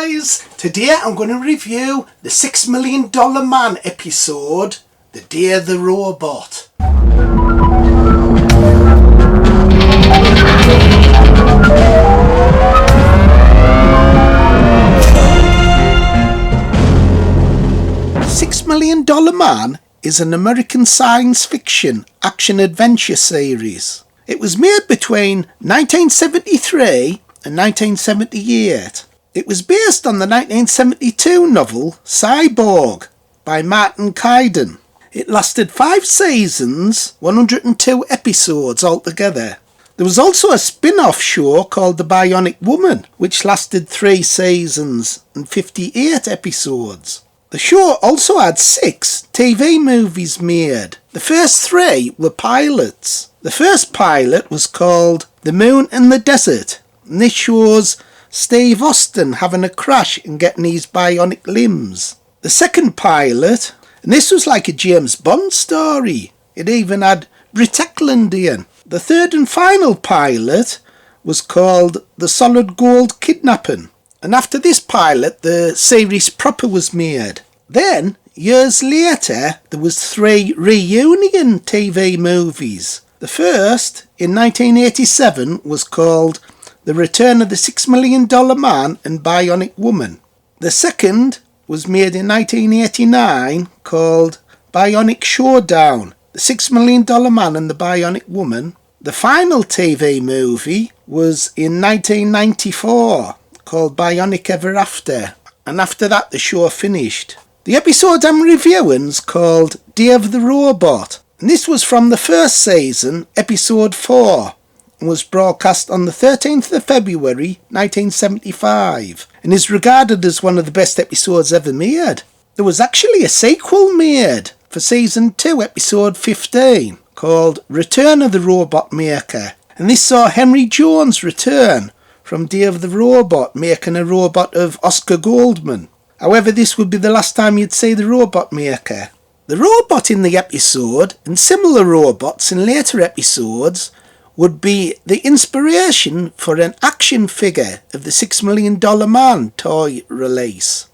guys, today I'm going to review the $6 Million Man episode, The Day the Robot. $6 Million Man is an American science fiction action-adventure series. It was made between 1973 and 1978. It was based on the 1972 novel Cyborg by Martin Caidin. It lasted 5 seasons, 102 episodes altogether. There was also a spin-off show called The Bionic Woman, which lasted 3 seasons and 58 episodes. The show also had 6 TV movies made. The first 3 were pilots. The first pilot was called The Moon and the Desert, and this shows Steve Austin having a crash and getting his bionic limbs. The second pilot, and this was like a James Bond story. It even had Britt Ekland in. The third and final pilot was called The Solid Gold Kidnapping. And after this pilot, the series proper was made. Then, years later, there was 3 reunion TV movies. The first, in 1987, was called The Return of the $6 Million Man and Bionic Woman. The second was made in 1989 called Bionic Showdown, The $6 Million Man and the Bionic Woman. The final TV movie was in 1994 called Bionic Ever After, and after that the show finished. The episode I'm reviewing is called Day of the Robot, and this was from the first season, episode 4, and was broadcast on the 13th of February 1975, and is regarded as one of the best episodes ever made. There was actually a sequel made for season 2, episode 15, called Return of the Robot Maker, and this saw Henry Jones return from Day of the Robot, making a robot of Oscar Goldman. However, this would be the last time you'd see the robot maker. The robot in the episode, and similar robots in later episodes, would be the inspiration for an action figure of the $6 Million Man toy release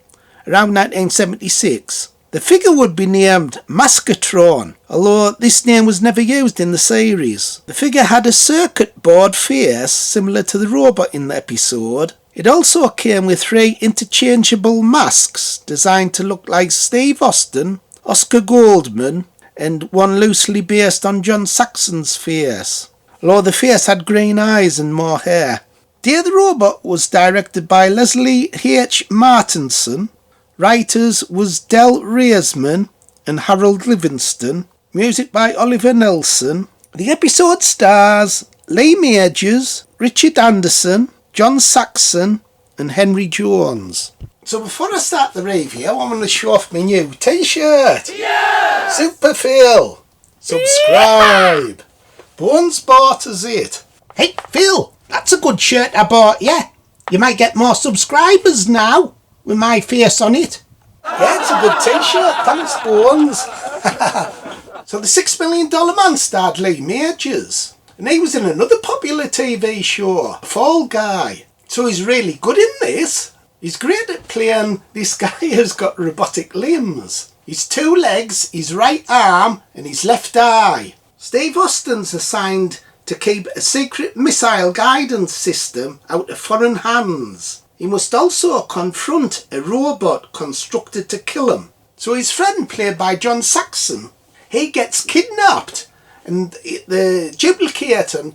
around 1976. The figure would be named Maskatron, although this name was never used in the series. The figure had a circuit board face similar to the robot in the episode. It also came with 3 interchangeable masks designed to look like Steve Austin, Oscar Goldman, and one loosely based on John Saxon's face, although the face had green eyes and more hair. Day the Robot was directed by Leslie H. Martinson. Writers was Del Reisman and Harold Livingston. Music by Oliver Nelson. The episode stars Lee Majors, Richard Anderson, John Saxon and Henry Jones. So before I start the review, I want to show off my new t-shirt. Yeah! Super Phil! Subscribe! Yeah! Bones bought us it. Hey Phil, that's a good shirt I bought you. You might get more subscribers now with my face on it. Yeah, it's a good t-shirt. Thanks Bones. So the $6 Million Man starred Lee Majors. And he was in another popular TV show, Fall Guy. So he's really good in this. He's great at playing this guy who's got robotic limbs. His 2 legs, his right arm and his left eye. Steve Austin's assigned to keep a secret missile guidance system out of foreign hands. He must also confront a robot constructed to kill him. So his friend, played by John Saxon, he gets kidnapped. And the duplicator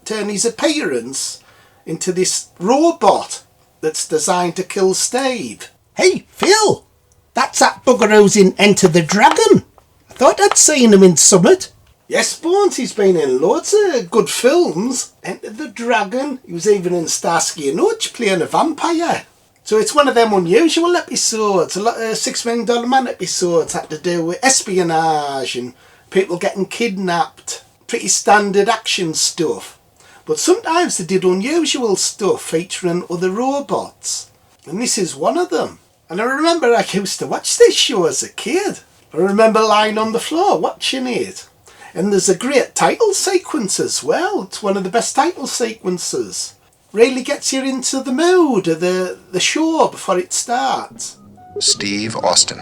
turn his appearance into this robot that's designed to kill Steve. Hey Phil, that's that bugger who's in Enter the Dragon. I thought I'd seen him in Summit. Yes, Bones, he's been in loads of good films. Enter the Dragon, he was even in Starsky and Hutch playing a vampire. So it's one of them unusual episodes. A lot of $6 Million Man episodes had to do with espionage and people getting kidnapped. Pretty standard action stuff. But sometimes they did unusual stuff featuring other robots. And this is one of them. And I remember I used to watch this show as a kid. I remember lying on the floor watching it. And there's a great title sequence as well. It's one of the best title sequences. really gets you into the mood of the show before it starts. Steve Austin,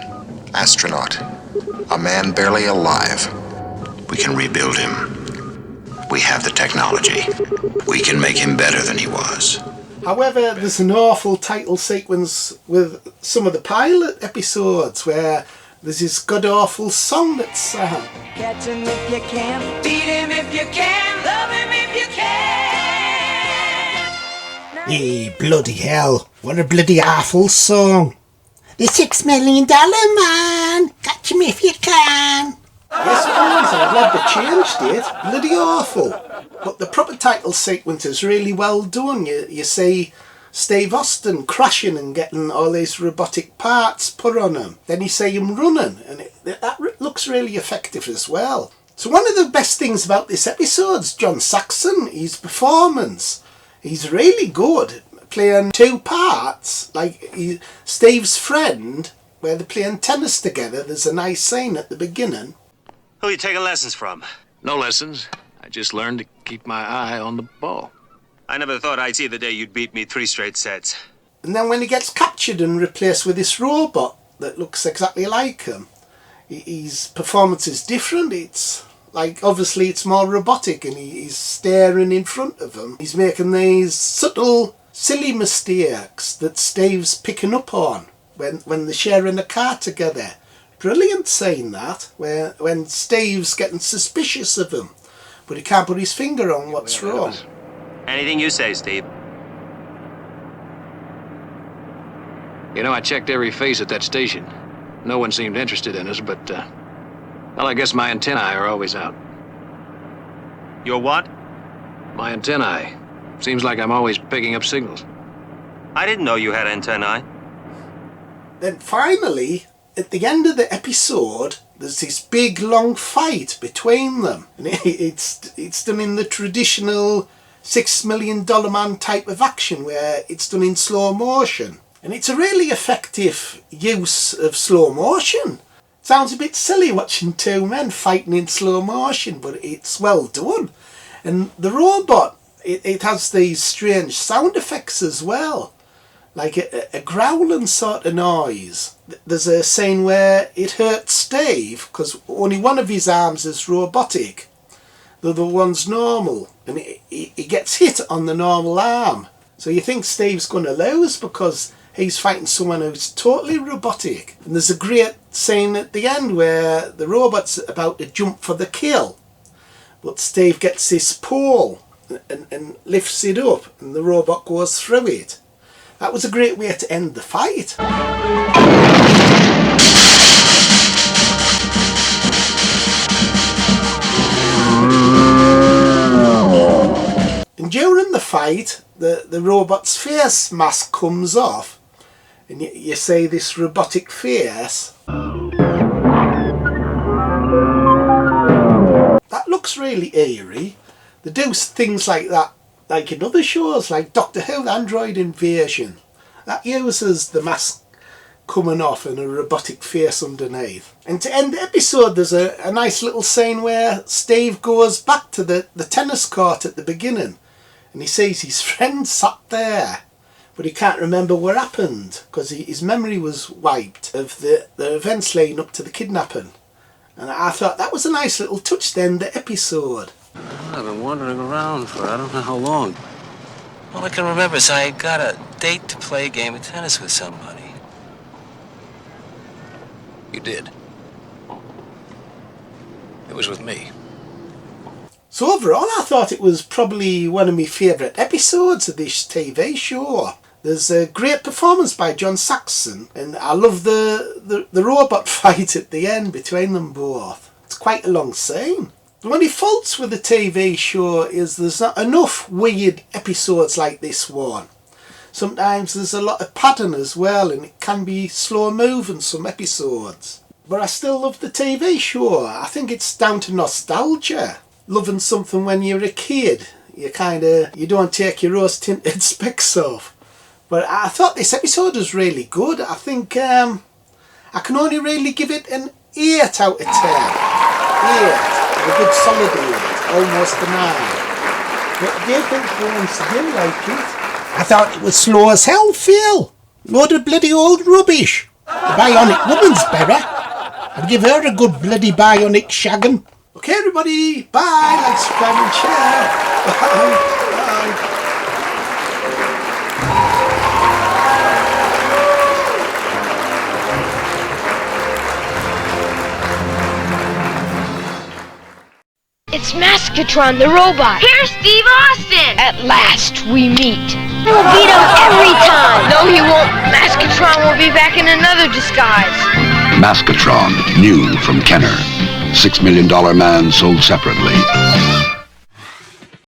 astronaut, a man barely alive. We can rebuild him. We have the technology. We can make him better than he was. However, there's an awful title sequence with some of the pilot episodes where there's this god-awful song that's sung. Catch him if you can, beat him if you can, love him if you can. Hey, bloody hell, what a bloody awful song. The $6 million man, catch him if you can. Yes, please, I'm glad they changed it. Bloody awful. But the proper title sequence is really well done. You see Steve Austin crashing and getting all these robotic parts put on him. Then you see him running, and that looks really effective as well. So one of the best things about this episode is John Saxon, his performance. He's really good, playing two parts, like Steve's friend, where they're playing tennis together. There's a nice scene at the beginning. Who are you taking lessons from? No lessons. I just learned to keep my eye on the ball. I never thought I'd see the day you'd beat me 3 straight sets. And then when he gets captured and replaced with this robot that looks exactly like him, his performance is different. It's like, obviously it's more robotic, and he's staring in front of him. He's making these subtle, silly mistakes that Steve's picking up on when they're sharing a car together. Brilliant scene that, when Steve's getting suspicious of him, but he can't put his finger on what's wrong. Anything you say, Steve. You know, I checked every face at that station. No one seemed interested in us, but, well, I guess my antennae are always out. Your what? My antennae. Seems like I'm always picking up signals. I didn't know you had antennae. Then finally, at the end of the episode, there's this big long fight between them. And it's done in the traditional $6 million man type of action, where it's done in slow motion. And it's a really effective use of slow motion. Sounds a bit silly watching two men fighting in slow motion, but it's well done. And the robot, it has these strange sound effects as well, like a growling sort of noise. There's a scene where it hurts Steve because only one of his arms is robotic, the other one's normal, and he gets hit on the normal arm. So you think Steve's going to lose because he's fighting someone who's totally robotic. And there's a great scene at the end where the robot's about to jump for the kill, but Steve gets this pole and lifts it up, and the robot goes through it. That was a great way to end the fight. And during the fight, the robot's face mask comes off, and you see this robotic face. That looks really eerie. They do things like that, like in other shows, like Doctor Who, Android Invasion. That uses the mask coming off and a robotic face underneath. And to end the episode, there's a nice little scene where Steve goes back to the tennis court at the beginning, and he sees his friend sat there, but he can't remember what happened because his memory was wiped of the events leading up to the kidnapping. And I thought that was a nice little touch to end the episode. I've been wandering around for I don't know how long. All I can remember is I got a date to play a game of tennis with somebody. You did. It was with me. So overall, I thought it was probably one of my favourite episodes of this TV show. There's a great performance by John Saxon, and I love the robot fight at the end between them both. It's quite a long scene. The only faults with the TV show is there's not enough weird episodes like this one. Sometimes there's a lot of padding as well, and it can be slow moving some episodes. But I still love the TV show. I think it's down to nostalgia. Loving something when you're a kid, you don't take your rose tinted specs off. But I thought this episode was really good. I think I can only really give it an 8 out of 10. 8. A good solid 8, almost a 9. What do you think, Bones? Do you like it? I thought it was slow as hell, Phil. Load of bloody old rubbish. The bionic woman's better. I'd give her a good bloody bionic shaggin'. Okay, everybody. Bye. Like, subscribe and share. Bye. Bye. It's Maskatron, the robot. Here's Steve Austin. At last, we meet. We'll beat him every time. No, he won't. Maskatron will be back in another disguise. Maskatron, new from Kenner. $6 Million Man sold separately.